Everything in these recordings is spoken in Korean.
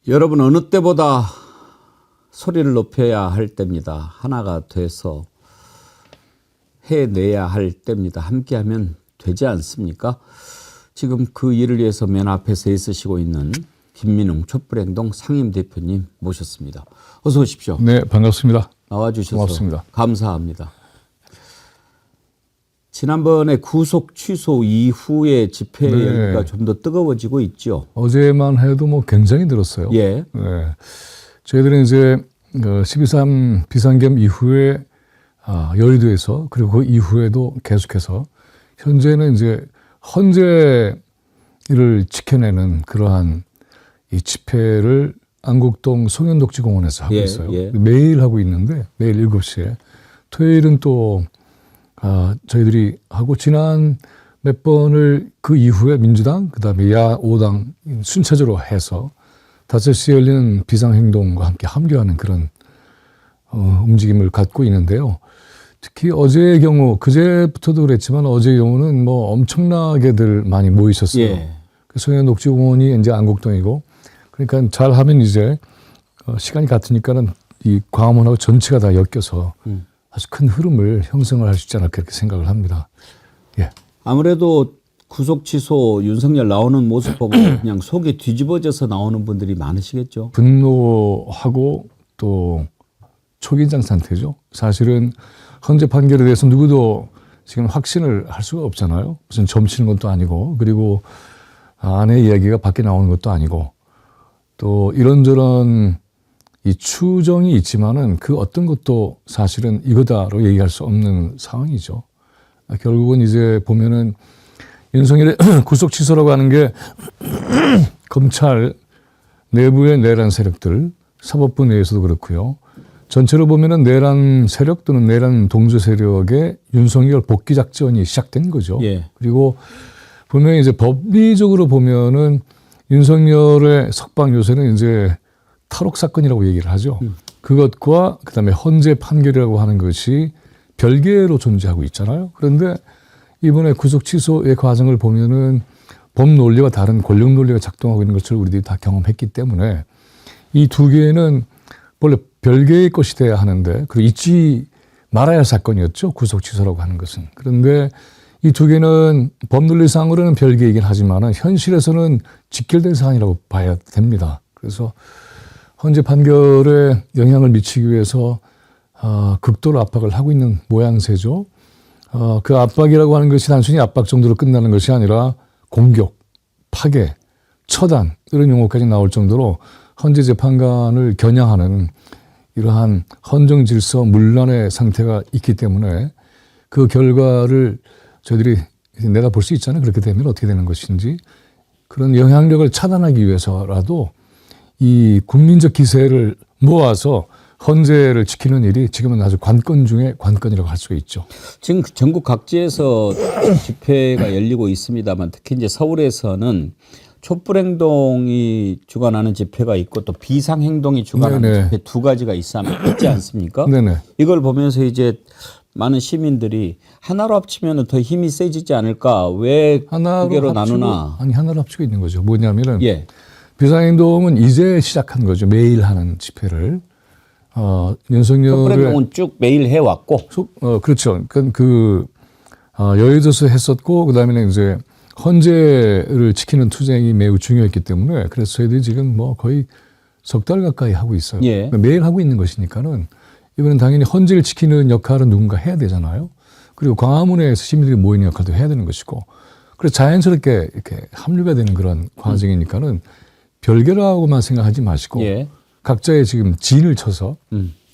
여러분 어느 때보다 소리를 높여야 할 때입니다. 하나가 돼서 해내야 할 때입니다. 함께하면 되지 않습니까? 지금 그 일을 위해서 맨 앞에서 애쓰시고 있는 김민웅 촛불행동 상임대표님 모셨습니다. 어서 오십시오. 네, 반갑습니다. 나와주셔서 고맙습니다. 감사합니다. 지난번에 구속 취소 이후에 집회 열기가 좀 더 뜨거워지고 있죠. 어제만 해도 뭐 굉장히 들었어요. 예. 네. 저희들은 이제 12.3 비상겸 이후에 여의도에서 그리고 그 이후에도 계속해서 현재는 이제 헌재를 지켜내는 그러한 이 집회를 안국동 송현독지공원에서 하고 있어요. 예. 매일 하고 있는데 매일 7시에 토요일은 또 저희들이 하고 지난 몇 번을 그 이후에 민주당 그다음에 야 5당 순차적으로 해서 5시에 열리는 비상행동과 함께 함께하는 그런 움직임을 갖고 있는데요. 특히 어제의 경우 그제부터도 그랬지만 어제의 경우는 뭐 엄청나게들 많이 모이셨어요. 예. 그 송현독지공원이 이제 안국동이고 그러니까 잘하면 이제 시간이 같으니까는 이 광화문하고 전체가 다 엮여서 아주 큰 흐름을 형성을 할 수 있지 않을까 그렇게 생각을 합니다. 예. 아무래도 구속 취소 윤석열 나오는 모습 보고 그냥 속이 뒤집어져서 나오는 분들이 많으시겠죠. 분노하고 또 초긴장 상태죠. 사실은 헌재 판결에 대해서 누구도 지금 확신을 할 수가 없잖아요. 무슨 점치는 것도 아니고 그리고 아내 이야기가 밖에 나오는 것도 아니고 또 이런저런 이 추정이 있지만은 그 어떤 것도 사실은 이거다로 얘기할 수 없는 상황이죠. 결국은 이제 보면은 윤석열의 구속 취소라고 하는 게 검찰 내부의 내란 세력들, 사법부 내에서도 그렇고요. 전체로 보면은 내란 세력 또는 내란 동조 세력의 윤석열 복귀 작전이 시작된 거죠. 예. 그리고 분명히 이제 법리적으로 보면은 윤석열의 석방 요새는 이제 탈옥 사건이라고 얘기를 하죠. 그것과 그다음에 헌재 판결이라고 하는 것이 별개로 존재하고 있잖아요. 그런데 이번에 구속 취소의 과정을 보면은 법 논리와 다른 권력 논리가 작동하고 있는 것을 우리들이 다 경험했기 때문에 이 두 개는 원래 별개의 것이 돼야 하는데 그리고 잊지 말아야 할 사건이었죠. 구속 취소라고 하는 것은. 그런데 이 두 개는 법 논리상으로는 별개이긴 하지만 현실에서는 직결된 사안이라고 봐야 됩니다. 그래서 헌재 판결에 영향을 미치기 위해서 극도로 압박을 하고 있는 모양새죠. 그 압박이라고 하는 것이 단순히 압박 정도로 끝나는 것이 아니라 공격, 파괴, 처단 이런 용어까지 나올 정도로 헌재 재판관을 겨냥하는 이러한 헌정 질서 문란의 상태가 있기 때문에 그 결과를 저희들이 내다볼 수 있잖아요. 그렇게 되면 어떻게 되는 것인지. 그런 영향력을 차단하기 위해서라도 이 국민적 기세를 모아서 헌재를 지키는 일이 지금은 아주 관건 중에 관건이라고 할 수가 있죠. 지금 전국 각지에서 집회가 열리고 있습니다만 특히 이제 서울에서는 촛불행동이 주관하는 집회가 있고 또 비상행동이 주관하는 네네. 집회 두 가지가 있지 않습니까? 네네. 이걸 보면서 이제 많은 시민들이 하나로 합치면 더 힘이 세지지 않을까? 왜 두 개로 나누나? 아니 하나로 합치고 있는 거죠. 뭐냐면은 예. 비상행동은 이제 시작한 거죠. 매일 하는 집회를. 윤석열의 촛불행동은 쭉 매일 해왔고. 그렇죠. 여의도에서 했었고 그다음에는 이제 헌재를 지키는 투쟁이 매우 중요했기 때문에 그래서 저희들이 지금 뭐 거의 석 달 가까이 하고 있어요. 예. 그러니까 매일 하고 있는 것이니까는 이번엔 당연히 헌재를 지키는 역할은 누군가 해야 되잖아요. 그리고 광화문에서 시민들이 모이는 역할도 해야 되는 것이고 그래서 자연스럽게 이렇게 합류가 되는 그런 과정이니까는 별개라고만 생각하지 마시고 예. 각자의 지금 진을 쳐서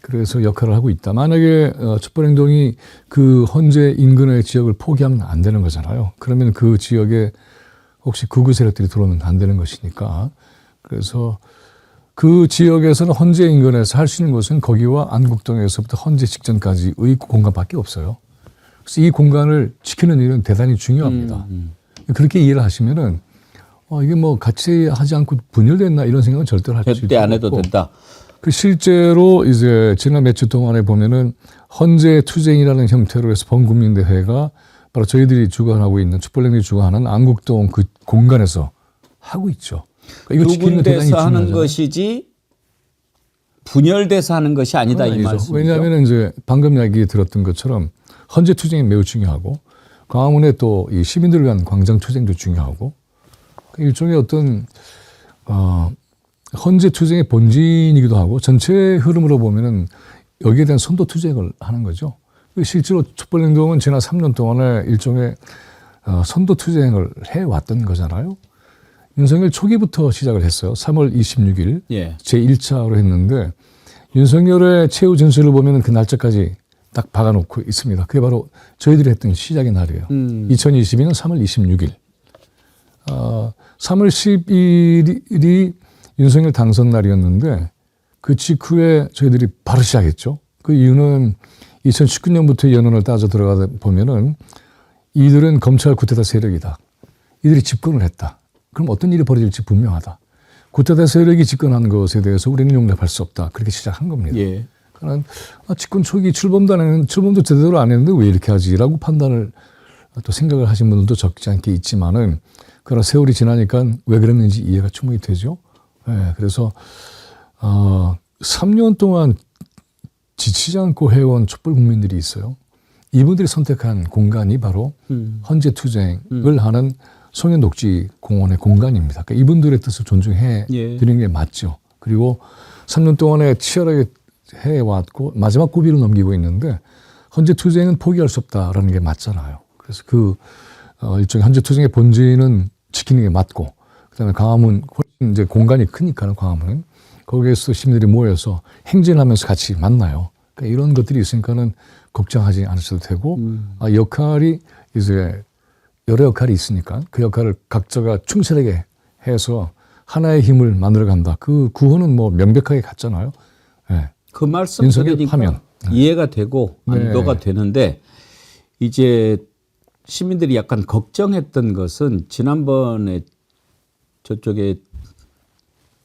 그래서 역할을 하고 있다. 만약에 촛불행동이 그 헌재 인근의 지역을 포기하면 안 되는 거잖아요. 그러면 그 지역에 혹시 극우 세력들이 들어오면 안 되는 것이니까. 그래서 그 지역에서는 헌재 인근에서 할 수 있는 것은 거기와 안국동에서부터 헌재 직전까지의 공간밖에 없어요. 그래서 이 공간을 지키는 일은 대단히 중요합니다. 그렇게 이해를 하시면은 이게 뭐 같이 하지 않고 분열됐나 이런 생각은 절대로 할 수 절대 안 해도 없고. 된다. 그 실제로 이제 지난 몇 주 동안에 보면은 헌재 투쟁이라는 형태로 해서 범국민대회가 바로 저희들이 주관하고 있는 촛불행동이 주관하는 안국동 그 공간에서 하고 있죠. 그러니까 두 이거 지키는 거 대단히 군데서 하는 중요하잖아요. 것이지 분열돼서 하는 것이 아니다 이 아니죠. 말씀이죠. 왜냐하면 이제 방금 이야기 들었던 것처럼 헌재 투쟁이 매우 중요하고 광화문에 또 이 시민들을 위한 광장 투쟁도 중요하고 일종의 어떤 헌재 투쟁의 본진이기도 하고 전체 흐름으로 보면은 여기에 대한 선도 투쟁을 하는 거죠. 실제로 촛불행동은 지난 3년 동안에 일종의 선도 투쟁을 해왔던 거잖아요. 윤석열 초기부터 시작을 했어요. 3월 26일 예. 제1차로 했는데 윤석열의 최후 진술을 보면 그 날짜까지 딱 박아놓고 있습니다. 그게 바로 저희들이 했던 시작의 날이에요. 2022년 3월 26일. 3월 10일이 윤석열 당선 날이었는데 그 직후에 저희들이 바로 시작했죠. 그 이유는 2019년부터 연원을 따져 들어가다 보면은 이들은 검찰 구테타 세력이다. 이들이 집권을 했다. 그럼 어떤 일이 벌어질지 분명하다. 구테타 세력이 집권한 것에 대해서 우리는 용납할 수 없다. 그렇게 시작한 겁니다. 예. 그러니까 집권 초기 출범도 제대로 안 했는데 왜 이렇게 하지라고 판단을 또 생각을 하신 분들도 적지 않게 있지만은 그러나 세월이 지나니까 왜 그랬는지 이해가 충분히 되죠. 네, 그래서 3년 동안 지치지 않고 해온 촛불 국민들이 있어요. 이분들이 선택한 공간이 바로 헌재 투쟁을 하는 송현녹지 공원의 공간입니다. 그러니까 이분들의 뜻을 존중해 드리는 게 맞죠. 그리고 3년 동안에 치열하게 해왔고 마지막 고비를 넘기고 있는데 헌재 투쟁은 포기할 수 없다라는 게 맞잖아요. 그래서 그 일종의 헌재 투쟁의 본질은 지키는 게 맞고 그다음에 광화문 훨씬 이제 공간이 크니까는 광화문은 거기에서 시민들이 모여서 행진하면서 같이 만나요. 그러니까 이런 것들이 있으니까는 걱정하지 않으셔도 되고 역할이 이제 여러 역할이 있으니까 그 역할을 각자가 충실하게 해서 하나의 힘을 만들어간다. 그 구호는 뭐 명백하게 같잖아요. 네. 그 말씀 윤석열 들으니까 파면. 이해가 되고 안도가 되는데 이제 시민들이 약간 걱정했던 것은 지난번에 저쪽에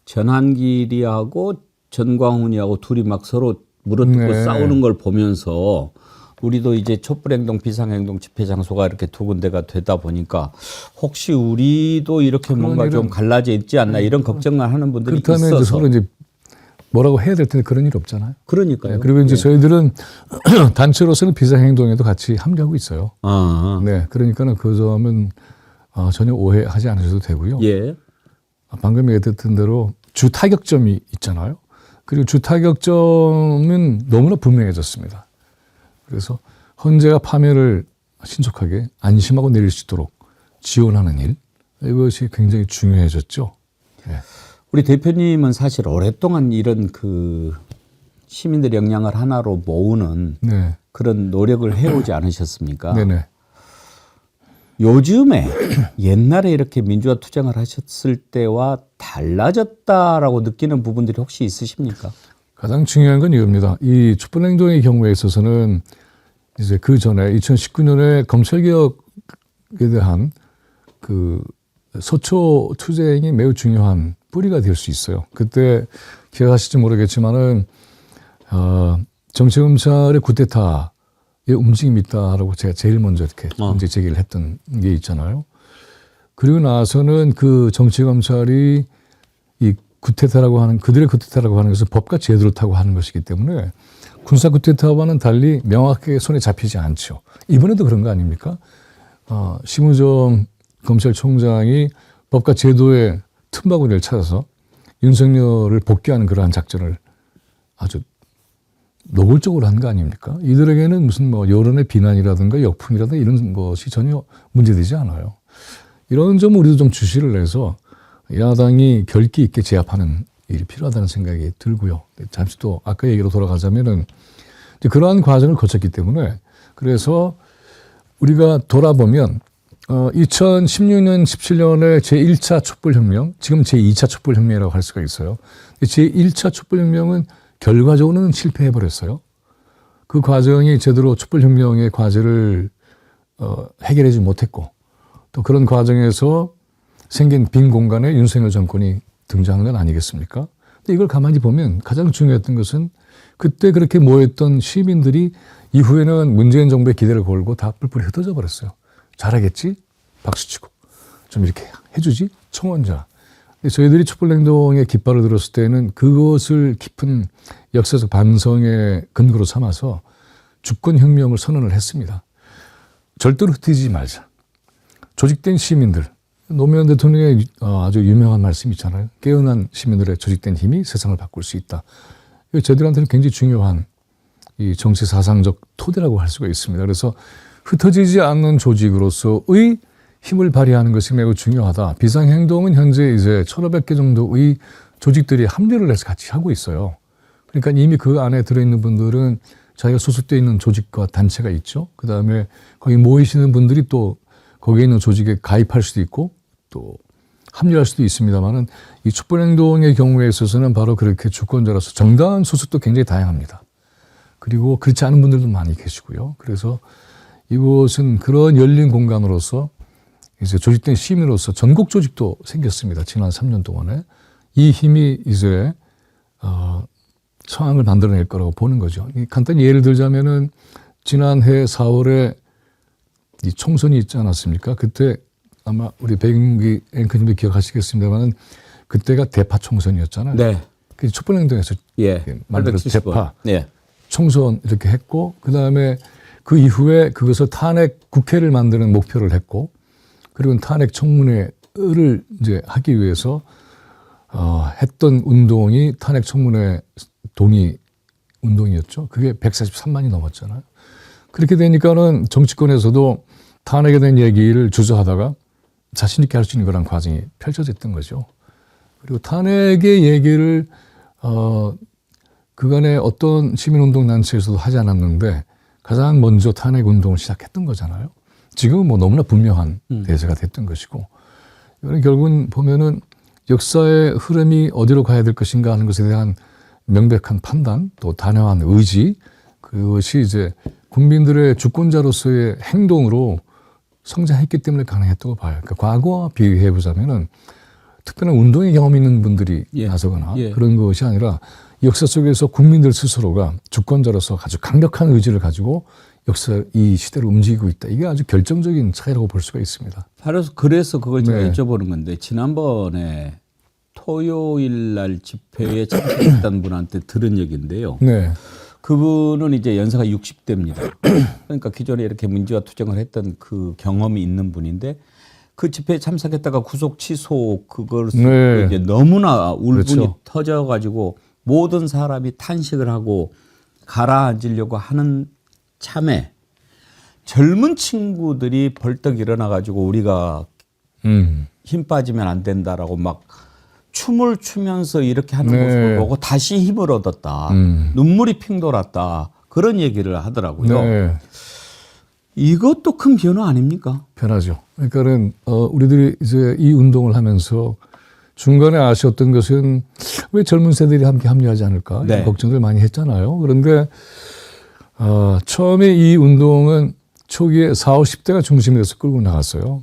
전한길이하고 전광훈이하고 둘이 막 서로 물어뜯고 싸우는 걸 보면서 우리도 이제 촛불행동 비상행동 집회 장소가 이렇게 두 군데가 되다 보니까 혹시 우리도 이렇게 뭔가 좀 갈라져 있지 않나 이런 걱정만 하는 분들이 그렇다면 있어서 이제 서로 이제 뭐라고 해야 될 텐데 그런 일 없잖아요. 그러니까요. 네, 그리고 이제 저희들은 단체로서는 비상행동에도 같이 함께하고 있어요. 네, 그러니까는 그 점은 전혀 오해하지 않으셔도 되고요. 예. 방금 얘기했던 대로 주 타격점이 있잖아요. 그리고 주 타격점은 너무나 분명해졌습니다. 그래서 헌재가 파면을 신속하게 안심하고 내릴 수 있도록 지원하는 일 이것이 굉장히 중요해졌죠. 네. 우리 대표님은 사실 오랫동안 이런 그 시민들의 역량을 하나로 모으는 네. 그런 노력을 해오지 않으셨습니까? 네네. 요즘에 옛날에 이렇게 민주화 투쟁을 하셨을 때와 달라졌다라고 느끼는 부분들이 혹시 있으십니까? 가장 중요한 건 이겁니다. 이 촛불행동의 경우에 있어서는 이제 그 전에 2019년에 검찰개혁에 대한 그 서초 투쟁이 매우 중요한 뿌리가 될 수 있어요. 그때 기억하실지 모르겠지만은 정치검찰의 쿠데타의 움직임이 있다라고 제가 제일 먼저 이렇게 문제 제기를 했던 게 있잖아요. 그리고 나서는 그 정치검찰이 이 쿠데타라고 하는 그들의 쿠데타라고 하는 것은 법과 제도를 타고 하는 것이기 때문에 군사 쿠데타와는 달리 명확하게 손에 잡히지 않죠. 이번에도 그런 거 아닙니까? 심우정 검찰총장이 법과 제도의 틈바구니를 찾아서 윤석열을 복귀하는 그러한 작전을 아주 노골적으로 한 거 아닙니까? 이들에게는 무슨 뭐 여론의 비난이라든가 역풍이라든가 이런 것이 전혀 문제되지 않아요. 이런 점은 우리도 좀 주시를 해서 야당이 결기 있게 제압하는 일이 필요하다는 생각이 들고요. 잠시 또 아까 얘기로 돌아가자면은 이제 그러한 과정을 거쳤기 때문에 그래서 우리가 돌아보면 2016년, 17년에 제1차 촛불혁명, 지금 제2차 촛불혁명이라고 할 수가 있어요. 제1차 촛불혁명은 결과적으로는 실패해버렸어요. 그 과정이 제대로 촛불혁명의 과제를 해결하지 못했고 또 그런 과정에서 생긴 빈 공간에 윤석열 정권이 등장한 건 아니겠습니까? 근데 이걸 가만히 보면 가장 중요했던 것은 그때 그렇게 모였던 시민들이 이후에는 문재인 정부의 기대를 걸고 다 뿔뿔이 흩어져 버렸어요. 잘하겠지? 박수치고. 좀 이렇게 해주지? 청원자. 저희들이 촛불행동의 깃발을 들었을 때는 그것을 깊은 역사적 반성의 근거로 삼아서 주권혁명을 선언을 했습니다. 절대로 흩어지지 말자. 조직된 시민들, 노무현 대통령의 아주 유명한 말씀이 있잖아요. 깨어난 시민들의 조직된 힘이 세상을 바꿀 수 있다. 이거 저희들한테는 굉장히 중요한 이 정치 사상적 토대라고 할 수가 있습니다. 그래서 흩어지지 않는 조직으로서의 힘을 발휘하는 것이 매우 중요하다. 비상행동은 현재 이제 1,500개 정도의 조직들이 합류를 해서 같이 하고 있어요. 그러니까 이미 그 안에 들어있는 분들은 자기가 소속되어 있는 조직과 단체가 있죠. 그 다음에 거기 모이시는 분들이 또 거기에 있는 조직에 가입할 수도 있고 또 합류할 수도 있습니다만은 이 촛불행동의 경우에 있어서는 바로 그렇게 주권자로서 정당 소속도 굉장히 다양합니다. 그리고 그렇지 않은 분들도 많이 계시고요. 그래서 이곳은 그런 열린 공간으로서 이제 조직된 시민으로서 전국 조직도 생겼습니다. 지난 3년 동안에. 이 힘이 이제, 상황을 만들어낼 거라고 보는 거죠. 간단히 예를 들자면은 지난해 4월에 이 총선이 있지 않았습니까? 그때 아마 우리 백인기 앵커님도 기억하시겠습니다만은 그때가 대파 총선이었잖아요. 네. 그 촛불행동에서 만들어서 대파 총선 이렇게 했고 그 다음에 그 이후에 그것을 탄핵 국회를 만드는 목표를 했고 그리고 탄핵 청문회를 이제 하기 위해서 했던 운동이 탄핵 청문회 동의 운동이었죠. 그게 143만이 넘었잖아요. 그렇게 되니까는 정치권에서도 탄핵에 대한 얘기를 주저하다가 자신 있게 할 수 있는 그런 과정이 펼쳐졌던 거죠. 그리고 탄핵의 얘기를 그간에 어떤 시민운동 단체에서도 하지 않았는데 가장 먼저 탄핵 운동을 시작했던 거잖아요. 지금은 뭐 너무나 분명한 대세가 됐던 것이고 이거는 결국은 보면은 역사의 흐름이 어디로 가야 될 것인가 하는 것에 대한 명백한 판단 또 단호한 의지 그것이 이제 국민들의 주권자로서의 행동으로 성장했기 때문에 가능했다고 봐요. 그러니까 과거와 비교해 보자면은 특별한 운동의 경험 있는 분들이 나서거나 그런 것이 아니라 역사 속에서 국민들 스스로가 주권자로서 아주 강력한 의지를 가지고 역사 이 시대를 움직이고 있다. 이게 아주 결정적인 차이라고 볼 수가 있습니다. 그래서 그걸 제가 여쭤보는 건데 지난번에 토요일 날 집회에 참석했던 분한테 들은 얘기인데요. 네. 그분은 이제 연세가 60대입니다. 그러니까 기존에 이렇게 민주화 투쟁을 했던 그 경험이 있는 분인데 그 집회에 참석했다가 구속 취소 그걸 이제 너무나 울분이 터져가지고 모든 사람이 탄식을 하고 가라앉으려고 하는 참에 젊은 친구들이 벌떡 일어나가지고 우리가 힘 빠지면 안 된다라고 막 춤을 추면서 이렇게 하는 모습을 보고 다시 힘을 얻었다. 눈물이 핑 돌았다. 그런 얘기를 하더라고요. 이것도 큰 변화 아닙니까? 변화죠. 그러니까는 우리들이 이제 이 운동을 하면서 중간에 아쉬웠던 것은 왜 젊은 세대들이 함께 합류하지 않을까 이런 걱정들 많이 했잖아요. 그런데 처음에 이 운동은 초기에 40, 50대가 중심이 돼서 끌고 나갔어요.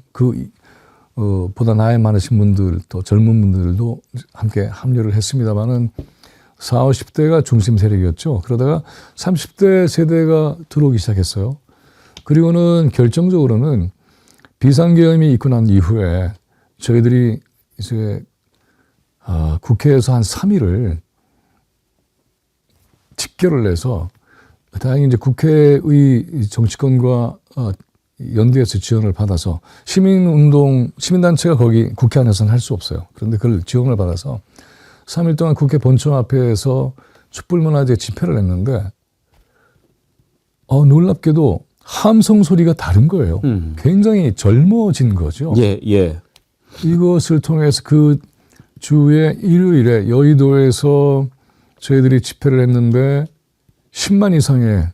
보다 나이 많으신 분들 또 젊은 분들도 함께 합류를 했습니다만은 40, 50대가 중심 세력이었죠. 그러다가 30대 세대가 들어오기 시작했어요. 그리고는 결정적으로는 비상계엄이 있고 난 이후에 저희들이 이제 국회에서 한 3일을 직결을 해서 다행히 이제 국회의 정치권과 연대에서 지원을 받아서 시민단체가 거기 국회 안에서는 할 수 없어요. 그런데 그걸 지원을 받아서 3일 동안 국회 본청 앞에서 촛불문화제 집회를 했는데 놀랍게도 함성 소리가 다른 거예요. 굉장히 젊어진 거죠. 이것을 통해서 그 주에 일요일에 여의도에서 저희들이 집회를 했는데 10만 이상의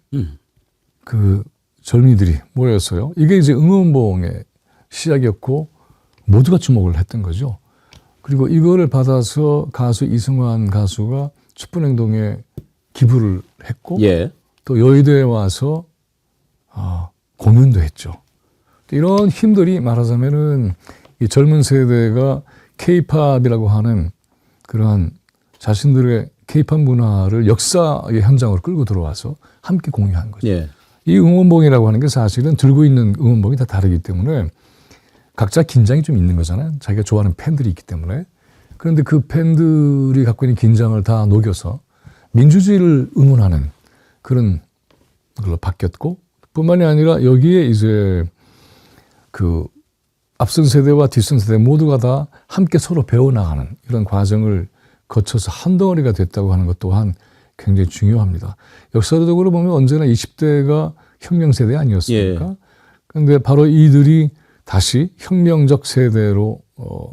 그 젊은이들이 모였어요. 이게 이제 응원봉의 시작이었고 모두가 주목을 했던 거죠. 그리고 이거를 받아서 가수 이승환 가수가 촛불행동에 기부를 했고 또 여의도에 와서 공연도 했죠. 이런 힘들이 말하자면은 이 젊은 세대가 K-팝이라고 하는 그러한 자신들의 K-팝 문화를 역사의 현장으로 끌고 들어와서 함께 공유한 거죠. 이 응원봉이라고 하는 게 사실은 들고 있는 응원봉이 다 다르기 때문에 각자 긴장이 좀 있는 거잖아요. 자기가 좋아하는 팬들이 있기 때문에. 그런데 그 팬들이 갖고 있는 긴장을 다 녹여서 민주주의를 응원하는 그런 걸로 바뀌었고, 뿐만이 아니라 여기에 이제 그 앞선 세대와 뒷선 세대 모두가 다 함께 서로 배워나가는 이런 과정을 거쳐서 한 덩어리가 됐다고 하는 것 또한 굉장히 중요합니다. 역사적으로 보면 언제나 20대가 혁명 세대 아니었습니까? 그런데 바로 이들이 다시 혁명적 세대로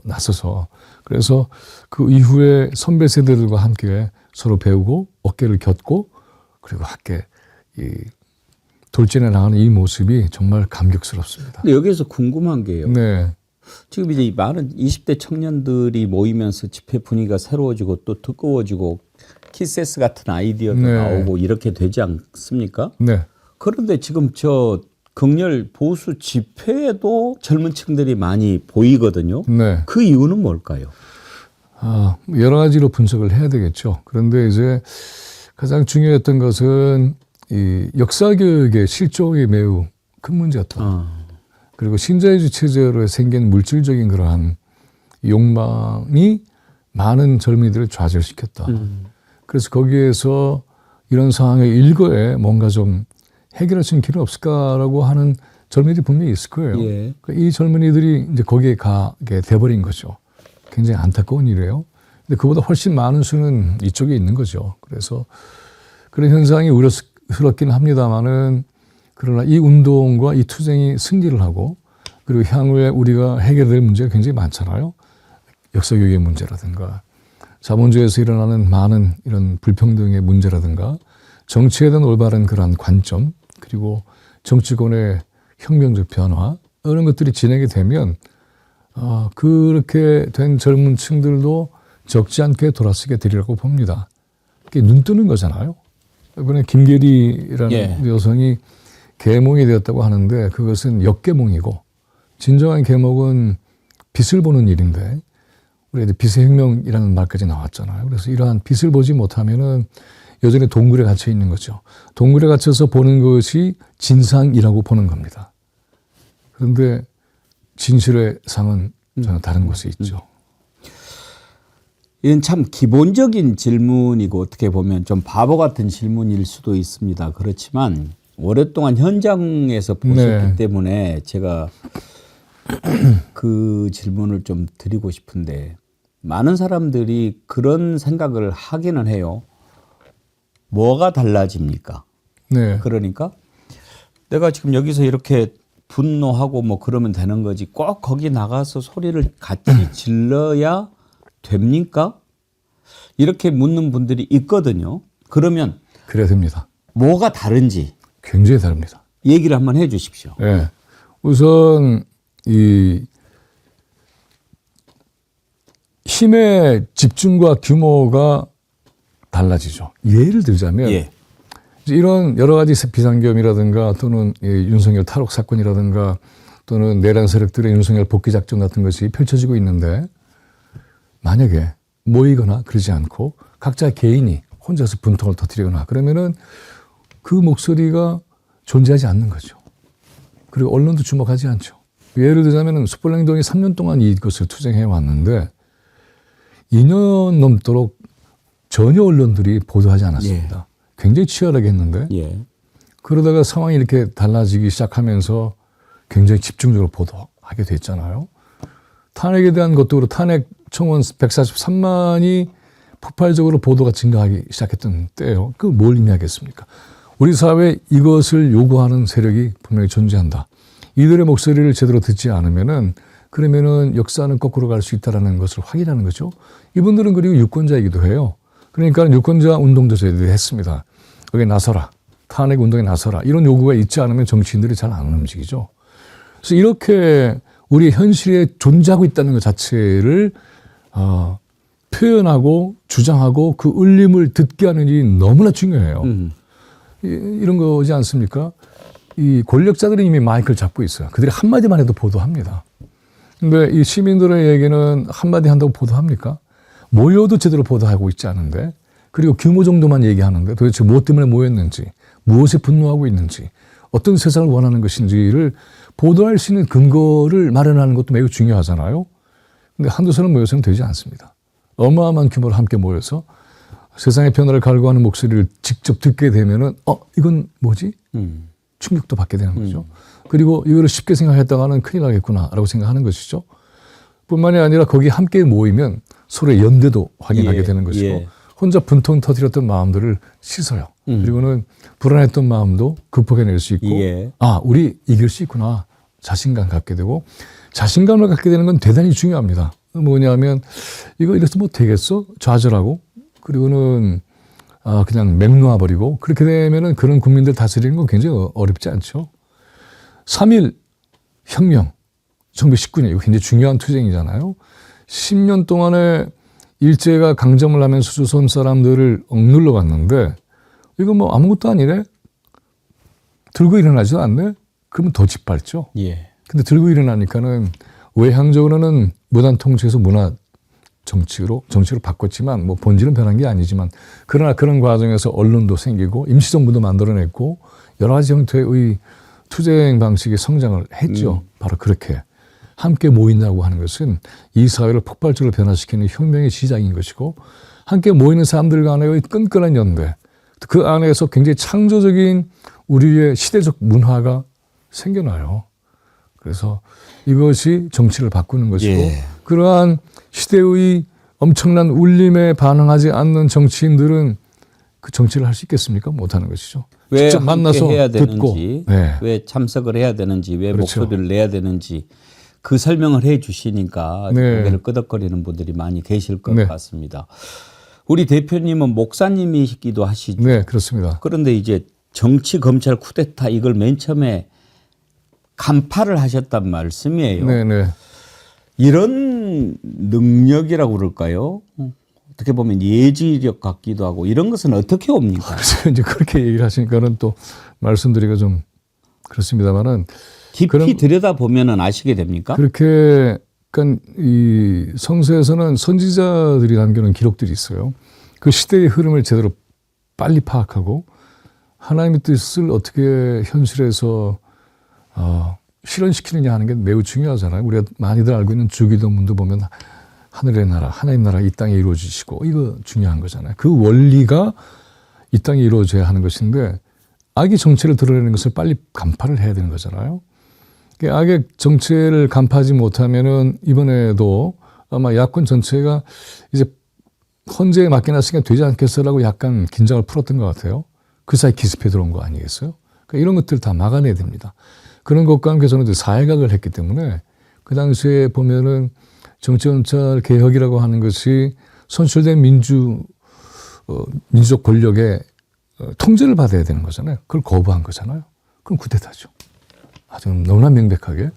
나서서, 그래서 그 이후에 선배 세대들과 함께 서로 배우고 어깨를 겹고 그리고 함께 돌진해 나가는 이 모습이 정말 감격스럽습니다. 근데 여기서 궁금한 게요. 네. 지금 이제 많은 20대 청년들이 모이면서 집회 분위기가 새로워지고 또 두꺼워지고 키세스 같은 아이디어도 네. 나오고 이렇게 되지 않습니까? 네. 그런데 지금 저 극렬 보수 집회에도 젊은 층들이 많이 보이거든요. 네. 그 이유는 뭘까요? 여러 가지로 분석을 해야 되겠죠. 그런데 이제 가장 중요했던 것은 이 역사교육의 실종이 매우 큰 문제였다. 그리고 신자유주의 체제로 생긴 물질적인 그러한 욕망이 많은 젊은이들을 좌절시켰다. 그래서 거기에서 이런 상황의 일거에 뭔가 좀 해결할 수 있는 길은 없을까라고 하는 젊은이들이 분명히 있을 거예요. 예. 이 젊은이들이 이제 거기에 가게 돼버린 거죠. 굉장히 안타까운 일이에요. 근데 그보다 훨씬 많은 수는 이쪽에 있는 거죠. 그래서 그런 현상이 우려스럽긴 합니다만은, 그러나 이 운동과 이 투쟁이 승리를 하고, 그리고 향후에 우리가 해결될 문제가 굉장히 많잖아요. 역사교육의 문제라든가, 자본주의에서 일어나는 많은 이런 불평등의 문제라든가, 정치에 대한 올바른 그러한 관점, 그리고 정치권의 혁명적 변화, 이런 것들이 진행이 되면 그렇게 된 젊은 층들도 적지 않게 돌아서게 되리라고 봅니다. 그게 눈 뜨는 거잖아요. 이번에 김계리라는 여성이 계몽이 되었다고 하는데, 그것은 역계몽이고 진정한 계몽은 빛을 보는 일인데, 우리 이제 빛의 혁명이라는 말까지 나왔잖아요. 그래서 이러한 빛을 보지 못하면은 여전히 동굴에 갇혀 있는 거죠. 동굴에 갇혀서 보는 것이 진상이라고 보는 겁니다. 그런데 진실의 상은 전혀 다른 곳에 있죠. 이건 참 기본적인 질문이고 어떻게 보면 좀 바보 같은 질문일 수도 있습니다. 그렇지만 오랫동안 현장에서 보셨기 때문에 제가 그 질문을 좀 드리고 싶은데, 많은 사람들이 그런 생각을 하기는 해요. 뭐가 달라집니까? 네. 그러니까 내가 지금 여기서 이렇게 분노하고 뭐 그러면 되는 거지, 꼭 거기 나가서 소리를 같이 질러야 됩니까? 이렇게 묻는 분들이 있거든요. 그러면 그래야 됩니다. 뭐가 다른지 굉장히 다릅니다. 얘기를 한번 해 주십시오. 네. 우선 이 힘의 집중과 규모가 달라지죠. 예를 들자면 이런 여러 가지 비상계엄이라든가 또는 윤석열 탈옥 사건이라든가 또는 내란 세력들의 윤석열 복귀 작전 같은 것이 펼쳐지고 있는데, 만약에 모이거나 그러지 않고 각자 개인이 혼자서 분통을 터뜨리거나 그러면은 그 목소리가 존재하지 않는 거죠. 그리고 언론도 주목하지 않죠. 예를 들자면 숯불행동이 3년 동안 이것을 투쟁해 왔는데 2년 넘도록 전혀 언론들이 보도하지 않았습니다. 굉장히 치열하게 했는데 그러다가 상황이 이렇게 달라지기 시작하면서 굉장히 집중적으로 보도하게 됐잖아요. 탄핵에 대한 것도 그렇고 탄핵 총원 143만이 폭발적으로 보도가 증가하기 시작했던 때예요. 그 뭘 의미하겠습니까? 우리 사회에 이것을 요구하는 세력이 분명히 존재한다. 이들의 목소리를 제대로 듣지 않으면은, 그러면은 역사는 거꾸로 갈 수 있다는 것을 확인하는 거죠. 이분들은 그리고 유권자이기도 해요. 그러니까 유권자 운동도 저희들이 했습니다. 여기 나서라. 탄핵 운동에 나서라. 이런 요구가 있지 않으면 정치인들이 잘 안 움직이죠. 그래서 이렇게 우리 현실에 존재하고 있다는 것 자체를 표현하고 주장하고 그 울림을 듣게 하는 일이 너무나 중요해요. 이런 거지 않습니까? 이 권력자들이 이미 마이크를 잡고 있어요. 그들이 한마디만 해도 보도합니다. 근데 이 시민들의 얘기는 한마디 한다고 보도합니까? 모여도 제대로 보도하고 있지 않은데, 그리고 규모 정도만 얘기하는데 도대체 무엇 때문에 모였는지, 무엇에 분노하고 있는지, 어떤 세상을 원하는 것인지를 보도할 수 있는 근거를 마련하는 것도 매우 중요하잖아요. 근데 한두 사람 모여서는 되지 않습니다. 어마어마한 규모로 함께 모여서 세상의 변화를 갈구하는 목소리를 직접 듣게 되면은 이건 뭐지? 충격도 받게 되는 거죠. 그리고 이거를 쉽게 생각했다가는 큰일 나겠구나라고 생각하는 것이죠. 뿐만이 아니라 거기 함께 모이면 서로의 연대도 확인하게 되는 것이고 혼자 분통 터뜨렸던 마음들을 씻어요. 그리고는 불안했던 마음도 극복해낼 수 있고 우리 이길 수 있구나 자신감 갖게 되고 자신감을 갖게 되는 건 대단히 중요합니다. 뭐냐면 이거 이래서 뭐 되겠어? 좌절하고 그리고는 그냥 맹놓아버리고 그렇게 되면은 그런 국민들 다스리는 건 굉장히 어렵지 않죠. 3.1 혁명 1919년 이거 굉장히 중요한 투쟁이잖아요. 10년 동안에 일제가 강점을 하면서 조선 사람들을 억눌러 갔는데 이거 뭐 아무것도 아니래? 들고 일어나지도 않네? 그러면 더 짓밟죠. 근데 들고 일어나니까는 외향적으로는 무단 통치에서 문화 정치로 바꿨지만 뭐 본질은 변한 게 아니지만 그러나 그런 과정에서 언론도 생기고 임시정부도 만들어냈고 여러 가지 형태의 투쟁 방식이 성장을 했죠. 바로 그렇게 함께 모인다고 하는 것은 이 사회를 폭발적으로 변화시키는 혁명의 시작인 것이고 함께 모이는 사람들 간의 끈끈한 연대 그 안에서 굉장히 창조적인 우리의 시대적 문화가 생겨나요. 그래서 이것이 정치를 바꾸는 것이고 그러한 시대의 엄청난 울림에 반응하지 않는 정치인들은 그 정치를 할 수 있겠습니까? 못하는 것이죠. 왜 직접 만나서 해야 듣고 되는지, 왜 참석을 해야 되는지, 왜 그렇죠. 목소리를 내야 되는지 그 설명을 해 주시니까 고개를 끄덕거리는 분들이 많이 계실 것 같습니다. 우리 대표님은 목사님이시기도 하시죠. 네, 그렇습니다. 그런데 이제 정치 검찰 쿠데타 이걸 맨 처음에 간파를 하셨단 말씀이에요. 네. 이런 능력이라고 그럴까요? 어떻게 보면 예지력 같기도 하고 이런 것은 어떻게 옵니까? 그래서 이제 그렇게 얘기를 하시니까는 또 말씀드리기가 좀 그렇습니다만은 깊이 들여다 보면은 아시게 됩니까? 그렇게 그러니까 이 성서에서는 선지자들이 남겨놓은 기록들이 있어요. 그 시대의 흐름을 제대로 빨리 파악하고 하나님의 뜻을 어떻게 현실에서 실현시키느냐 하는 게 매우 중요하잖아요. 우리가 많이들 알고 있는 주기도문도 보면 하늘의 나라, 하나님 나라 이 땅에 이루어지시고 이거 중요한 거잖아요. 그 원리가 이 땅에 이루어져야 하는 것인데 악의 정체를 드러내는 것을 빨리 간파를 해야 되는 거잖아요. 악의 정체를 간파하지 못하면은 이번에도 아마 야권 전체가 이제 헌재에 맡겨놨으니까 되지 않겠어라고 약간 긴장을 풀었던 것 같아요. 그 사이 기습해 들어온 거 아니겠어요? 그러니까 이런 것들을 다 막아내야 됩니다. 그런 것과 함께 저는 이제 사회각을 했기 때문에 그 당시에 보면은 정치검찰 개혁이라고 하는 것이 선출된 민주적 권력의 통제를 받아야 되는 거잖아요. 그걸 거부한 거잖아요. 그럼 쿠데타죠. 아주 너무나 명백하게.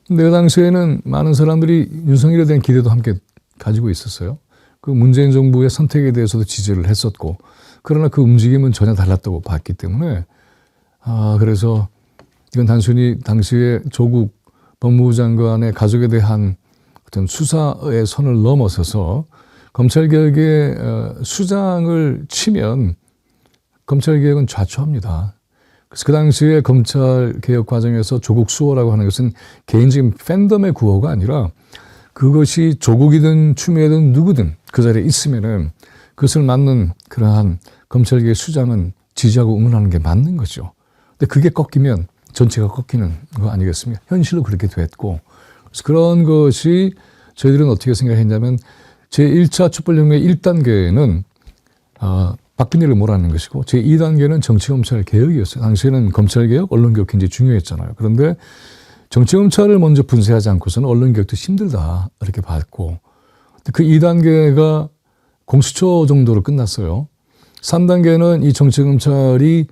근데 그 당시에는 많은 사람들이 윤석열에 대한 기대도 함께 가지고 있었어요. 그 문재인 정부의 선택에 대해서도 지지를 했었고 그러나 그 움직임은 전혀 달랐다고 봤기 때문에 그래서 이건 단순히 당시에 조국 법무부 장관의 가족에 대한 어떤 수사의 선을 넘어서서 검찰개혁의 수장을 치면 검찰개혁은 좌초합니다. 그래서 그 당시에 검찰개혁 과정에서 조국 수호라고 하는 것은 개인적인 팬덤의 구호가 아니라 그것이 조국이든 추미애든 누구든 그 자리에 있으면은 그것을 맡는 그러한 검찰개혁 수장은 지지하고 응원하는 게 맞는 거죠. 근데 그게 꺾이면 전체가 꺾이는 거 아니겠습니까? 현실로 그렇게 됐고 그래서 그런 것이 저희들은 어떻게 생각했냐면 제1차 촛불혁명의 1단계는 박근혜를 몰아내는 것이고 제2단계는 정치검찰 개혁이었어요. 당시에는 검찰개혁, 언론개혁 굉장히 중요했잖아요. 그런데 정치검찰을 먼저 분쇄하지 않고서는 언론개혁도 힘들다 이렇게 봤고 그 2단계가 공수처 정도로 끝났어요. 3단계는 이 정치검찰이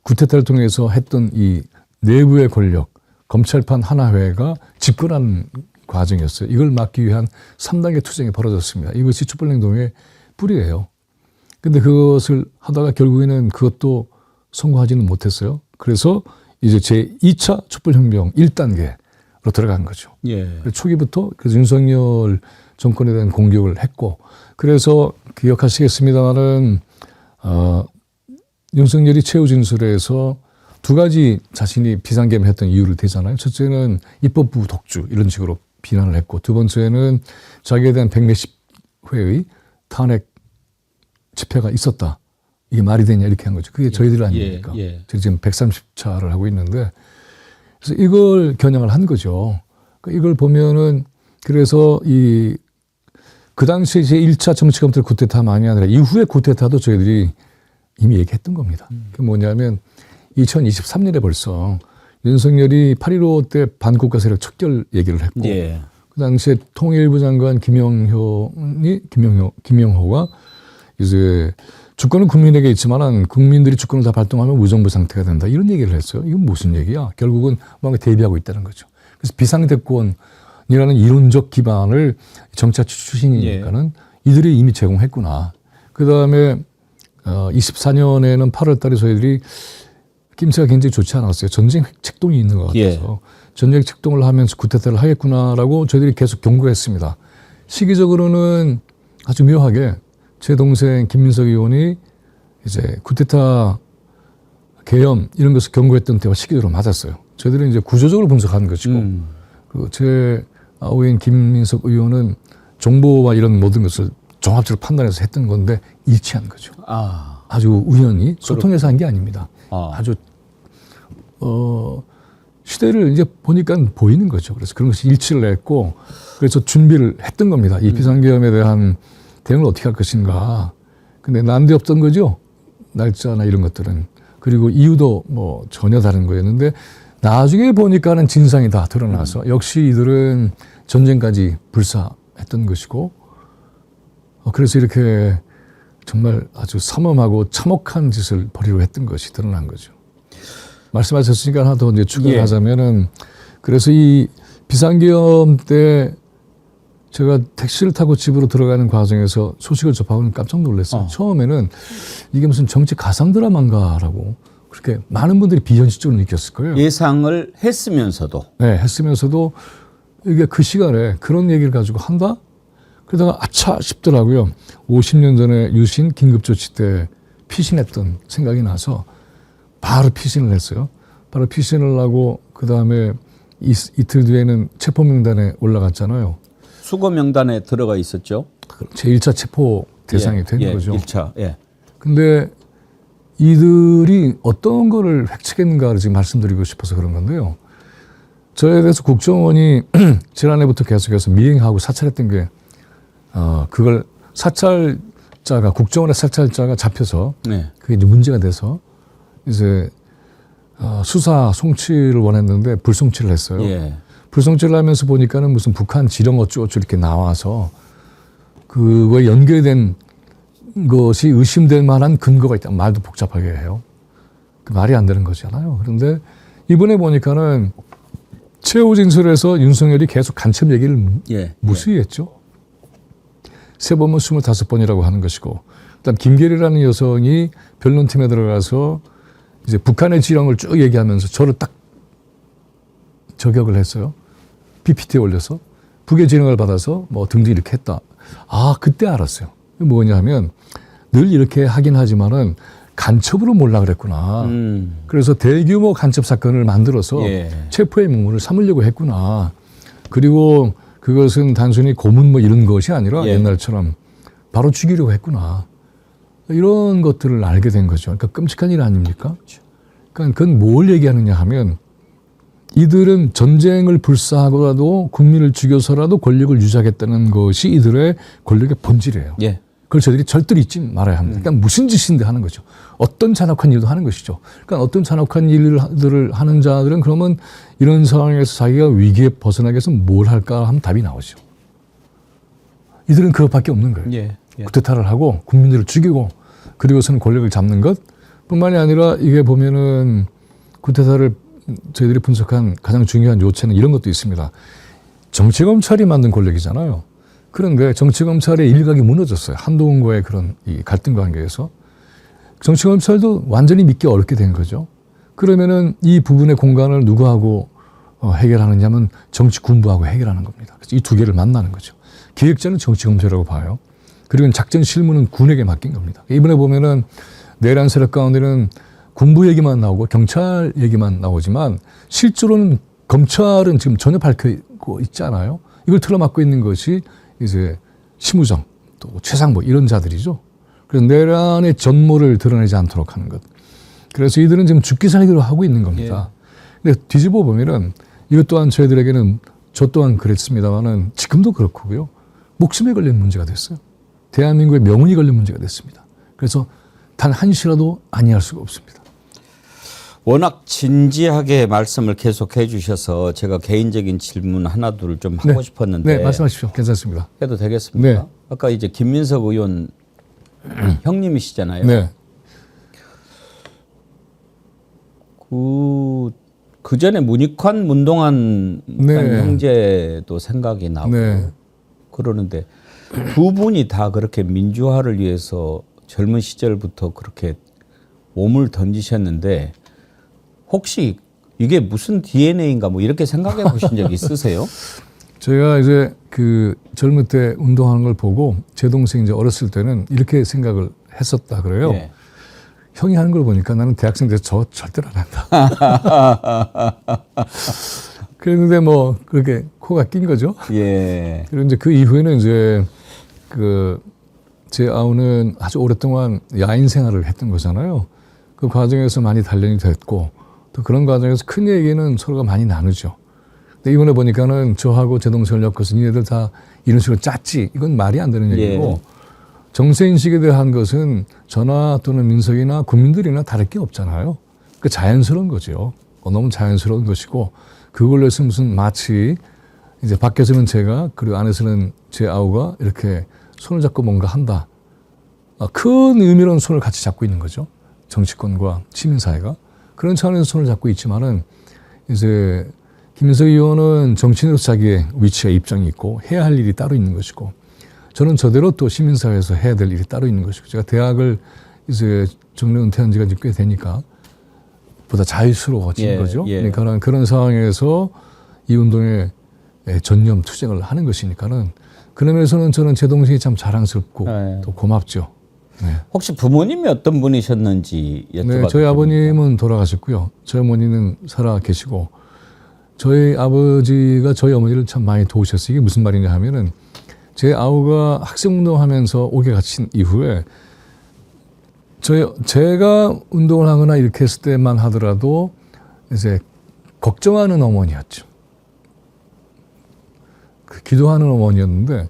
구테타를 통해서 했던 이 내부의 권력, 검찰판 하나회가 집권하는 과정이었어요. 이걸 막기 위한 3단계 투쟁이 벌어졌습니다. 이것이 촛불행동의 뿌리예요. 근데 그것을 하다가 결국에는 그것도 성공하지는 못했어요. 그래서 이제 제2차 촛불혁명 1단계로 들어간 거죠. 초기부터 그래서 윤석열 정권에 대한 공격을 했고 그래서 기억하시겠습니다마는 윤석열이 최후 진술에서 두 가지 자신이 비상계엄했던 이유를 대잖아요. 첫째는 입법부 독주 이런 식으로 비난을 했고 두 번째는 자기에 대한 백몇십 회의 탄핵 집회가 있었다. 이게 말이 되냐 이렇게 한 거죠. 그게 저희들 아닙니까? 저희 지금 130차를 하고 있는데 그래서 이걸 겨냥을 한 거죠. 그러니까 이걸 보면은 그래서 그 당시에 제 1차 정치검찰 쿠데타만이 아니라 이후의 쿠데타도 저희들이 이미 얘기했던 겁니다. 그게 뭐냐면 2023년에 벌써 윤석열이 8.15 때 반국가 세력 척결 얘기를 했고 그 당시에 통일부 장관 김영호가 이제 주권은 국민에게 있지만 국민들이 주권을 다 발동하면 무정부 상태가 된다. 이런 얘기를 했어요. 이건 무슨 얘기야? 결국은 뭔가 대비하고 있다는 거죠. 그래서 비상대권이라는 이론적 기반을 정치학 출신이니까는 이들이 이미 제공했구나. 그다음에 24년에는 8월 달에 저희들이 김새가 굉장히 좋지 않았어요. 전쟁 책동이 있는 것 같아서. 전쟁 책동을 하면서 쿠데타를 하겠구나라고 저희들이 계속 경고했습니다. 시기적으로는 아주 묘하게 제 동생 김민석 의원이 이제 쿠데타 계엄 이런 것을 경고했던 때와 시기적으로 맞았어요. 저희들은 이제 구조적으로 분석하는 것이고 그리고 제 아우인 김민석 의원은 정보와 이런 모든 것을 종합적으로 판단해서 했던 건데 일치한 거죠. 아주 우연히 소통해서 한 게 아닙니다. 아주 시대를 이제 보니까 보이는 거죠. 그래서 그런 것이 일치를 했고 그래서 준비를 했던 겁니다. 이 비상계엄에 대한 대응을 어떻게 할 것인가. 근데 난데없던 거죠. 날짜나 이런 것들은. 그리고 이유도 뭐 전혀 다른 거였는데 나중에 보니까는 진상이 다 드러나서 역시 이들은 전쟁까지 불사했던 것이고 그래서 이렇게 정말 아주 삼엄하고 참혹한 짓을 벌이려 했던 것이 드러난 거죠. 말씀하셨으니까 하나 더 이제 추가를 하자면은 그래서 이 비상계엄 때 제가 택시를 타고 집으로 들어가는 과정에서 소식을 접하고는 깜짝 놀랐어요. 처음에는 이게 무슨 정치 가상 드라마인가라고 그렇게 많은 분들이 비현실적으로 느꼈을 거예요. 예상을 했으면서도. 네, 했으면서도 이게 그 시간에 그런 얘기를 가지고 한다? 그러다가 아차 싶더라고요. 50년 전에 유신 긴급조치 때 피신했던 생각이 나서 바로 피신을 했어요. 바로 피신을 하고 그다음에 이틀 뒤에는 체포명단에 올라갔잖아요. 수거 명단에 들어가 있었죠. 제1차 체포 대상이 된 거죠. 1차. 근데 이들이 어떤 거를 획책했는가를 지금 말씀드리고 싶어서 그런 건데요. 저에 대해서 국정원이 지난해부터 계속해서 미행하고 사찰했던 게 그걸 사찰자가 국정원의 사찰자가 잡혀서 그게 이제 문제가 돼서 이제 수사 송치를 원했는데 불송치를 했어요. 불송치를 하면서 보니까는 무슨 북한 지령 어쩌고저쩌고 이렇게 나와서 그거에 연결된 것이 의심될 만한 근거가 있다. 말도 복잡하게 해요. 그 말이 안 되는 거잖아요. 그런데 이번에 보니까는 최후 진술에서 윤석열이 계속 간첩 얘기를 무수히했죠. 세 번은 25번이라고 하는 것이고, 그다음 김계리라는 여성이 변론팀에 들어가서 이제 북한의 지령을 쭉 얘기하면서 저를 딱 저격을 했어요. PPT에 올려서 북의 지령을 받아서 뭐 등등 이렇게 했다. 그때 알았어요. 뭐냐면 늘 이렇게 하긴 하지만은 간첩으로 몰라 그랬구나. 그래서 대규모 간첩 사건을 만들어서 체포의 명분을 삼으려고 했구나. 그리고 그것은 단순히 고문 뭐 이런 것이 아니라 옛날처럼 바로 죽이려고 했구나. 이런 것들을 알게 된 거죠. 그러니까 끔찍한 일 아닙니까? 그러니까 그건 뭘 얘기하느냐 하면 이들은 전쟁을 불사하고라도 국민을 죽여서라도 권력을 유지하겠다는 것이 이들의 권력의 본질이에요. 그걸 저희들이 절대로 잊지 말아야 합니다. 그러니까 무슨 짓인데 하는 거죠. 어떤 잔혹한 일도 하는 것이죠. 그러니까 어떤 잔혹한 일들을 하는 자들은 그러면 이런 상황에서 자기가 위기에 벗어나기 위해서 뭘 할까 하면 답이 나오죠. 이들은 그것밖에 없는 거예요. 쿠데타를 하고 국민들을 죽이고 그리고서는 권력을 잡는 것 뿐만이 아니라 이게 보면은 쿠데타를 저희들이 분석한 가장 중요한 요체는 이런 것도 있습니다. 정치검찰이 만든 권력이잖아요. 그런데 정치검찰의 일각이 무너졌어요. 한동훈과의 그런 이 갈등 관계에서. 정치검찰도 완전히 믿기 어렵게 된 거죠. 그러면은 이 부분의 공간을 누구하고 해결하느냐면 정치군부하고 해결하는 겁니다. 그래서 이 두 개를 만나는 거죠. 기획자는 정치검찰이라고 봐요. 그리고 작전 실무는 군에게 맡긴 겁니다. 이번에 보면은 내란 세력 가운데는 군부 얘기만 나오고 경찰 얘기만 나오지만 실제로는 검찰은 지금 전혀 밝히고 있지 않아요. 이걸 틀어막고 있는 것이 이제 심우정, 또 최상복 이런 자들이죠. 그래서 내란의 전모를 드러내지 않도록 하는 것. 그래서 이들은 지금 죽기 살기로 하고 있는 겁니다. 근데 뒤집어 보면은 이것 또한 저희들에게는 저 또한 그랬습니다만은 지금도 그렇고요. 목숨에 걸린 문제가 됐어요. 대한민국의 명운이 걸린 문제가 됐습니다. 그래서 단 한시라도 아니할 수가 없습니다. 워낙 진지하게 말씀을 계속해 주셔서 제가 개인적인 질문 하나 둘 좀 하고 싶었는데 네, 말씀하십시오. 괜찮습니다. 해도 되겠습니까? 네. 아까 이제 김민석 의원 형님이시잖아요. 네. 그 전에 문익환, 문동환 네. 형제도 생각이 나고 네. 그러는데 두 분이 다 그렇게 민주화를 위해서 젊은 시절부터 그렇게 몸을 던지셨는데 혹시 이게 무슨 DNA인가 뭐 이렇게 생각해 보신 적 있으세요? 제가 이제 그 젊을 때 운동하는 걸 보고 제 동생이 이제 어렸을 때는 이렇게 생각을 했었다 그래요. 예. 형이 하는 걸 보니까 나는 대학생 돼서 저 절대로 안 한다. 그랬는데 뭐 그렇게 코가 낀 거죠. 예. 그리고 이제 그 이후에는 이제 그 제 아우는 아주 오랫동안 야인 생활을 했던 거잖아요. 그 과정에서 많이 단련이 됐고 또 그런 과정에서 큰 얘기는 서로가 많이 나누죠. 근데 이번에 보니까는 저하고 제 동생을 엮어서 니네들 다 이런 식으로 짰지. 이건 말이 안 되는 얘기고 정세인식에 대한 것은 저나 또는 민석이나 국민들이나 다를 게 없잖아요. 그 자연스러운 거죠. 너무 자연스러운 것이고 그걸로 해서 무슨 마치 이제 밖에서는 제가 그리고 안에서는 제 아우가 이렇게 손을 잡고 뭔가 한다. 큰 의미로는 손을 같이 잡고 있는 거죠. 정치권과 시민사회가. 그런 차원에서 손을 잡고 있지만은 이제 김민석 의원은 정치인으로서 자기의 위치와 입장이 있고 해야 할 일이 따로 있는 것이고 저는 저대로 또 시민사회에서 해야 될 일이 따로 있는 것이고 제가 대학을 이제 정년 은퇴한 지가 꽤 되니까 보다 자유스러워진 거죠. 그러니까 그런 상황에서 이 운동에 전념 투쟁을 하는 것이니까는 그런 면에서는 저는 제 동생이 참 자랑스럽고 또 고맙죠. 네. 혹시 부모님이 어떤 분이셨는지 여쭤봐도 네, 저희 아버님은 돌아가셨고요. 저희 어머니는 살아 계시고 저희 아버지가 저희 어머니를 참 많이 도우셨어요. 이게 무슨 말이냐 하면은 제 아우가 학생운동하면서 옥에 갇힌 이후에 제가 운동을 하거나 이렇게 했을 때만 하더라도 이제 걱정하는 어머니였죠. 기도하는 어머니였는데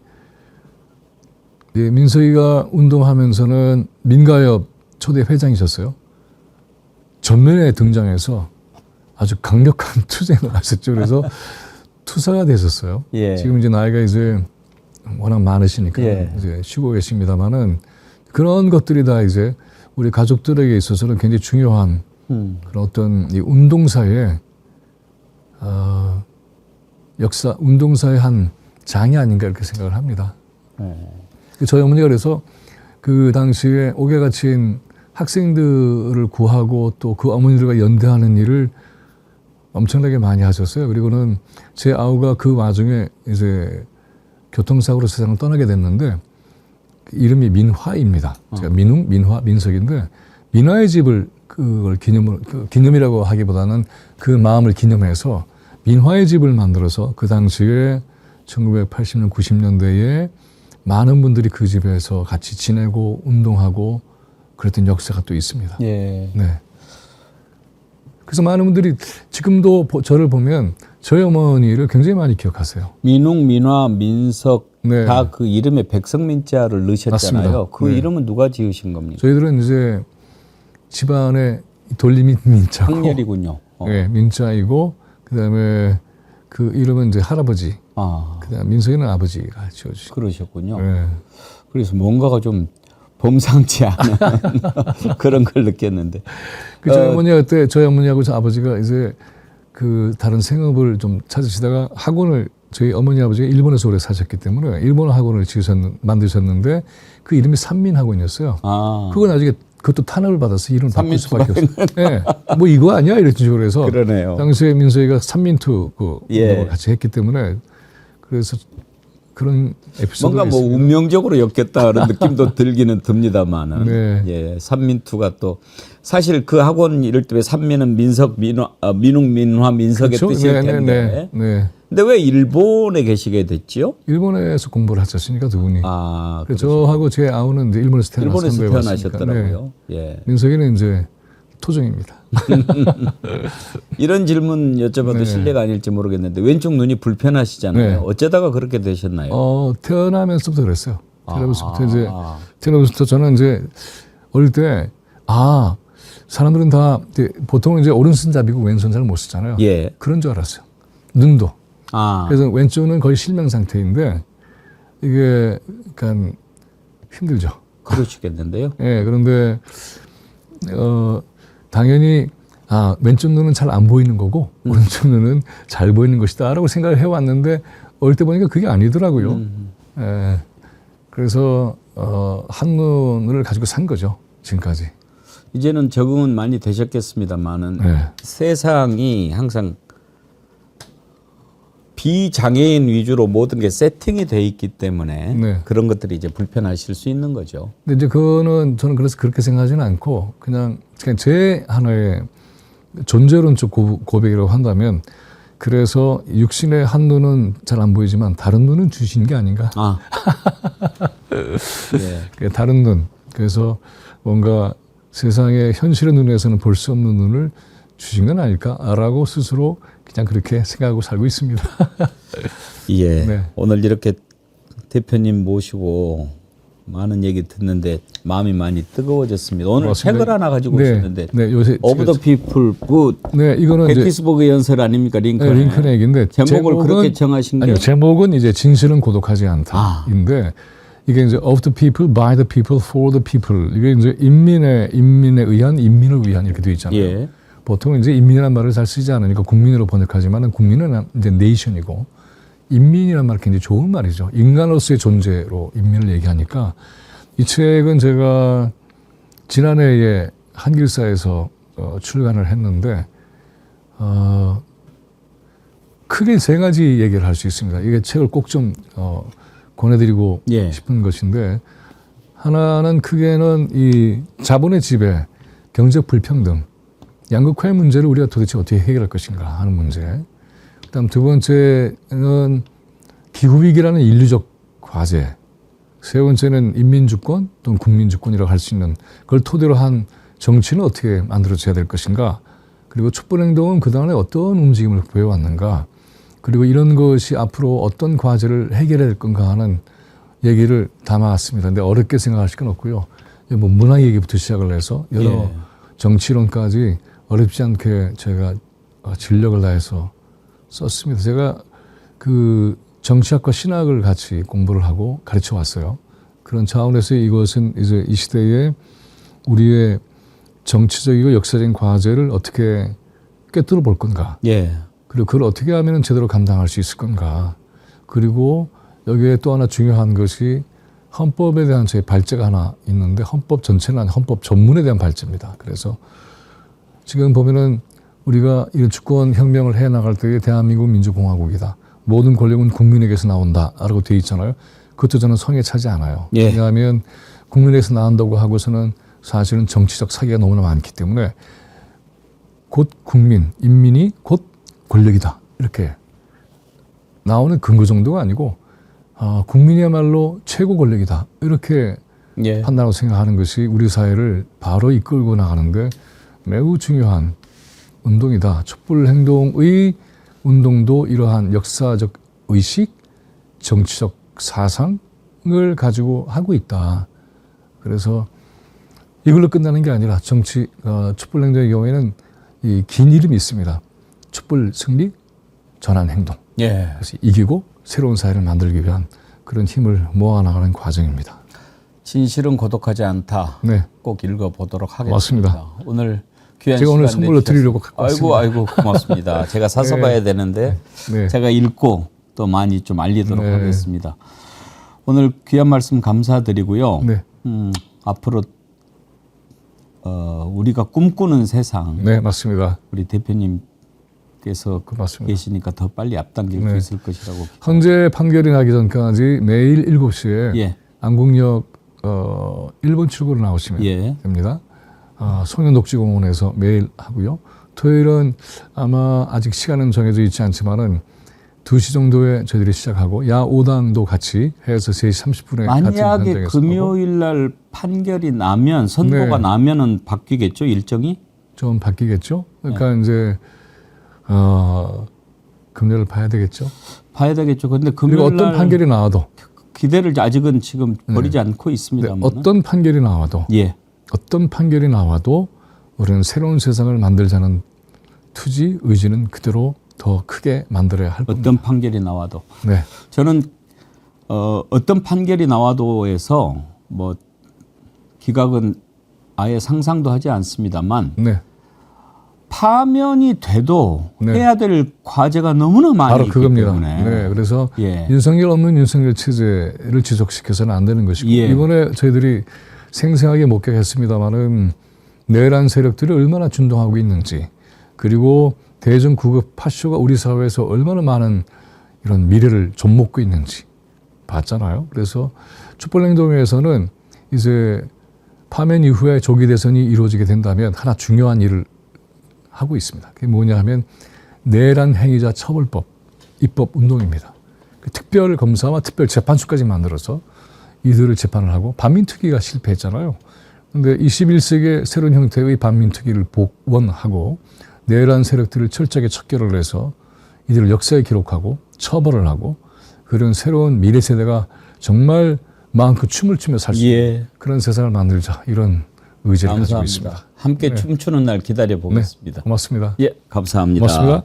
민석이가 운동하면서는 민가협 초대 회장이셨어요. 전면에 등장해서 아주 강력한 투쟁을 하셨죠. 그래서 투사가 되셨어요. 지금 이제 나이가 이제 워낙 많으시니까 이제 쉬고 계십니다만은 그런 것들이 다 이제 우리 가족들에게 있어서는 굉장히 중요한 그런 어떤 이 운동사의 역사, 운동사의 한 장이 아닌가 이렇게 생각을 합니다. 저희 어머니가 그래서 그 당시에 옥에 갇힌 학생들을 구하고 또 그 어머니들과 연대하는 일을 엄청나게 많이 하셨어요. 그리고는 제 아우가 그 와중에 이제 교통사고로 세상을 떠나게 됐는데 이름이 민화입니다. 제가 민화, 민석인데 민화의 집을 그걸 기념이라고 하기보다는 그 마음을 기념해서 민화의 집을 만들어서 그 당시에 1980년, 90년대에 많은 분들이 그 집에서 같이 지내고 운동하고 그랬던 역사가 또 있습니다. 네. 그래서 많은 분들이 지금도 저를 보면 저희 어머니를 굉장히 많이 기억하세요. 민웅, 민화, 민석 다 그 이름에 백성민자를 넣으셨잖아요. 맞습니다. 그 이름은 누가 지으신 겁니까? 저희들은 이제 집안에 돌림이 민자고 학렬이군요. 네, 민자이고 그다음에 그 이름은 이제 할아버지. 그다음 민석이는 아버지가 지어주시고. 그러셨군요. 그래서 뭔가가 좀 범상치 않은 그런 걸 느꼈는데. 저희 어머니가 그때 저희 어머니하고 저 아버지가 이제 그 다른 생업을 좀 찾으시다가 학원을 저희 어머니 아버지가 일본에서 오래 사셨기 때문에 일본 학원을 만드셨는데 그 이름이 산민학원이었어요. 그건 나중에 그것도 탄압을 받아서 이름을 바꿀 수밖에 없어요. 네. 뭐 이거 아니야 이런 식으로 해서 그러네요. 당시에 민석이가 산민투 그 운동을 같이 했기 때문에 그래서 그런 에피소드가 뭔가 뭐 있습니다. 운명적으로 엮였다 그런 느낌도 들기는 듭니다만은 네. 예, 산민투가 또 사실 그 학원 이럴 때 왜 산민은 민석 민화 민웅 민화 민석의 그렇죠? 뜻일 네, 네, 텐데 네. 근데 왜 일본에 계시게 됐지요? 일본에서 공부를 하지 않습니까, 두 분이. 아, 그래서 저하고 제 아우는 이제 일본에서 태어나서 일본에서 선도해 왔으니까. 태어나셨더라고요. 네. 예. 민석이는 이제 토종입니다. 이런 질문 여쭤봐도 네. 실례가 아닐지 모르겠는데 왼쪽 눈이 불편하시잖아요. 네. 어쩌다가 그렇게 되셨나요? 태어나면서부터 그랬어요. 태어나면서부터 아. 이제 태어나면서부터 저는 이제 어릴 때 사람들은 다 이제 보통은 이제 오른손잡이고 왼손잡이를 못 쓰잖아요. 예. 그런 줄 알았어요. 눈도. 아, 그래서 왼쪽은 거의 실명 상태인데 이게 약간 힘들죠. 그러시겠는데요. 예, 그런데 당연히 왼쪽 눈은 잘 안 보이는 거고 오른쪽 눈은 잘 보이는 것이다라고 생각을 해왔는데 어릴 때 보니까 그게 아니더라고요. 예, 그래서 한 눈을 가지고 산 거죠, 지금까지. 이제는 적응은 많이 되셨겠습니다만은 네. 세상이 항상 비장애인 위주로 모든 게 세팅이 돼 있기 때문에 네. 그런 것들이 이제 불편하실 수 있는 거죠. 근데 이제 그거는 저는 그래서 그렇게 생각하지는 않고 그냥 제 하나의 존재론적 고백이라고 한다면 그래서 육신의 한 눈은 잘 안 보이지만 다른 눈은 주신 게 아닌가. 아, 예. 다른 눈. 그래서 뭔가 세상의 현실의 눈에서는 볼 수 없는 눈을 주신 건 아닐까라고 스스로 그냥 그렇게 생각하고 살고 있습니다. 예. 네. 오늘 이렇게 대표님 모시고 많은 얘기 듣는데 마음이 많이 뜨거워졌습니다. 오늘 고맙습니다. 책을 하나 가지고 네. 오셨는데 네, 요새 오브 더 피플 그 네, 이거는 이제 게티스버그 연설 아닙니까? 링컨의. 네, 링컨의 얘기인데 제목을 그렇게 정하신 게 아니요, 제목은 이제 진실은 고독하지 않다인데 이게 이제 of the people, by the people, for the people 이게 이제 인민에 의한 인민을 위한 이렇게 되어 있잖아요. 예. 보통 이제 인민이라는 말을 잘 쓰지 않으니까 국민으로 번역하지만은 국민은 이제 네이션이고 인민이라는 말 굉장히 좋은 말이죠. 인간으로서의 존재로 인민을 얘기하니까 이 책은 제가 지난해에 한길사에서 출간을 했는데 크게 세 가지 얘기를 할 수 있습니다. 이게 책을 꼭 좀 권해드리고 예. 싶은 것인데 하나는 크게는 이 자본의 지배, 경제적 불평등, 양극화의 문제를 우리가 도대체 어떻게 해결할 것인가 하는 문제. 그다음 두 번째는 기후위기라는 인류적 과제. 세 번째는 인민주권 또는 국민주권이라고 할 수 있는 그걸 토대로 한 정치는 어떻게 만들어져야 될 것인가. 그리고 촛불행동은 그동안에 어떤 움직임을 보여왔는가. 그리고 이런 것이 앞으로 어떤 과제를 해결해야 될 건가 하는 얘기를 담아왔습니다. 근데 어렵게 생각하실 건 없고요. 뭐 문화 얘기부터 시작을 해서 여러 예. 정치론까지 어렵지 않게 제가 진력을 다해서 썼습니다. 제가 그 정치학과 신학을 같이 공부를 하고 가르쳐 왔어요. 그런 차원에서 이것은 이제 이 시대에 우리의 정치적이고 역사적인 과제를 어떻게 꿰뚫어 볼 건가. 예. 그리고 그걸 어떻게 하면 제대로 감당할 수 있을 건가. 그리고 여기에 또 하나 중요한 것이 헌법에 대한 제 발제가 하나 있는데 헌법 전체는 아니라 헌법 전문에 대한 발제입니다. 그래서 지금 보면은 우리가 이런 주권 혁명을 해 나갈 때에 대한민국 민주공화국이다. 모든 권력은 국민에게서 나온다라고 되어 있잖아요. 그것도 저는 성에 차지 않아요. 예. 왜냐하면 국민에게서 나온다고 하고서는 사실은 정치적 사기가 너무나 많기 때문에 곧 국민, 인민이 곧 권력이다. 이렇게 나오는 근거 정도가 아니고 국민이야말로 최고 권력이다. 이렇게 예. 판단하고 생각하는 것이 우리 사회를 바로 이끌고 나가는데 매우 중요한 운동이다. 촛불행동의 운동도 이러한 역사적 의식, 정치적 사상을 가지고 하고 있다. 그래서 이걸로 끝나는 게 아니라 촛불행동의 경우에는 이 긴 이름이 있습니다. 촛불 승리, 전환 행동. 예. 그래서 이기고 새로운 사회를 만들기 위한 그런 힘을 모아나가는 과정입니다. 진실은 고독하지 않다. 네. 꼭 읽어보도록 하겠습니다. 맞습니다. 오늘 귀한 제가 오늘 시간 선물로 내주셔서 드리려고 갖고 왔습니다. 아이고 고맙습니다. 제가 사서 네. 봐야 되는데 네. 제가 읽고 또 많이 좀 알리도록 네. 하겠습니다. 오늘 귀한 말씀 감사드리고요. 네. 앞으로 우리가 꿈꾸는 세상 네, 맞습니다. 우리 대표님 판사께서 맞습니다. 계시니까 더 빨리 앞당길 수 네. 있을 것이라고. 헌재 판결이 나기 전까지 매일 7시에 예. 안국역 1번 출구로 나오시면 예. 됩니다. 송년독지공원에서 매일 하고요. 토요일은 아마 아직 시간은 정해져 있지 않지만은 2시 정도에 저희들이 시작하고 야 5당도 같이 해서 3시 30분에 같이 만약에 현장에서 금요일 날 판결이 나면 선고가 네. 나면은 바뀌겠죠, 일정이? 좀 바뀌겠죠. 그러니까 네. 이제 금요일 봐야 되겠죠. 봐야 되겠죠. 근데 그리고 금요일 어떤 날 판결이 나와도 기대를 아직은 지금 버리지 않고 네, 있습니다만. 어떤 판결이 나와도 예. 어떤 판결이 나와도 우리는 새로운 세상을 만들자는 투지 의지는 그대로 더 크게 만들어야 할 겁니다. 어떤 판결이 나와도. 네. 저는 어떤 판결이 나와도에서 뭐 기각은 아예 상상도 하지 않습니다만 네. 파면이 돼도 네. 해야 될 과제가 너무나 많이 바로 있기 그겁니다. 때문에. 네. 그래서 예. 윤석열 없는 윤석열 체제를 지속시켜서는 안 되는 것이고 예. 이번에 저희들이 생생하게 목격했습니다마는 내란 세력들이 얼마나 준동하고 있는지 그리고 대전 구급 파쇼가 우리 사회에서 얼마나 많은 이런 미래를 좀먹고 있는지 봤잖아요. 그래서 촛불행동에서는 이제 파면 이후에 조기 대선이 이루어지게 된다면 하나 중요한 일을 하고 있습니다. 그게 뭐냐 하면 내란 행위자 처벌법 입법 운동입니다. 그 특별 검사와 특별 재판소까지 만들어서 이들을 재판을 하고 반민특위가 실패했잖아요. 그런데 21세기의 새로운 형태의 반민특위를 복원하고 내란 세력들을 철저하게 척결을 해서 이들을 역사에 기록하고 처벌을 하고 그런 새로운 미래 세대가 정말 마음껏 춤을 추며 살 수 있는 예. 그런 세상을 만들자 이런 의지를 가지고 있습니다. 감사합니다. 함께 춤추는 날 기다려 보겠습니다. 고맙습니다. 예, 감사합니다. 고맙습니다.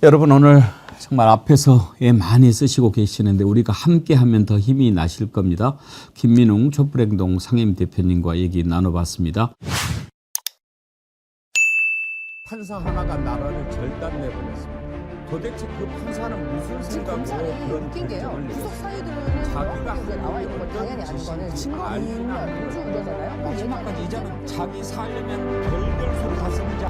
여러분 오늘 정말 앞에서 많이 쓰시고 계시는데 우리가 함께하면 더 힘이 나실 겁니다. 김민웅 촛불행동 상임대표님과 얘기 나눠봤습니다. 판사 하나가 나라를 절단내보냈습니다. 도대체 그 판사는 무슨 생각으로 그런 웃긴 게요. 결정을 구속 내렸습니까? 사유들은 자기가 이제 나와 있는 건 당연히 아닌 거는 증거 인멸, 우주 우려잖아요. 마지막까지 이제는 자기 살려면 별별 소리 다 쓰는지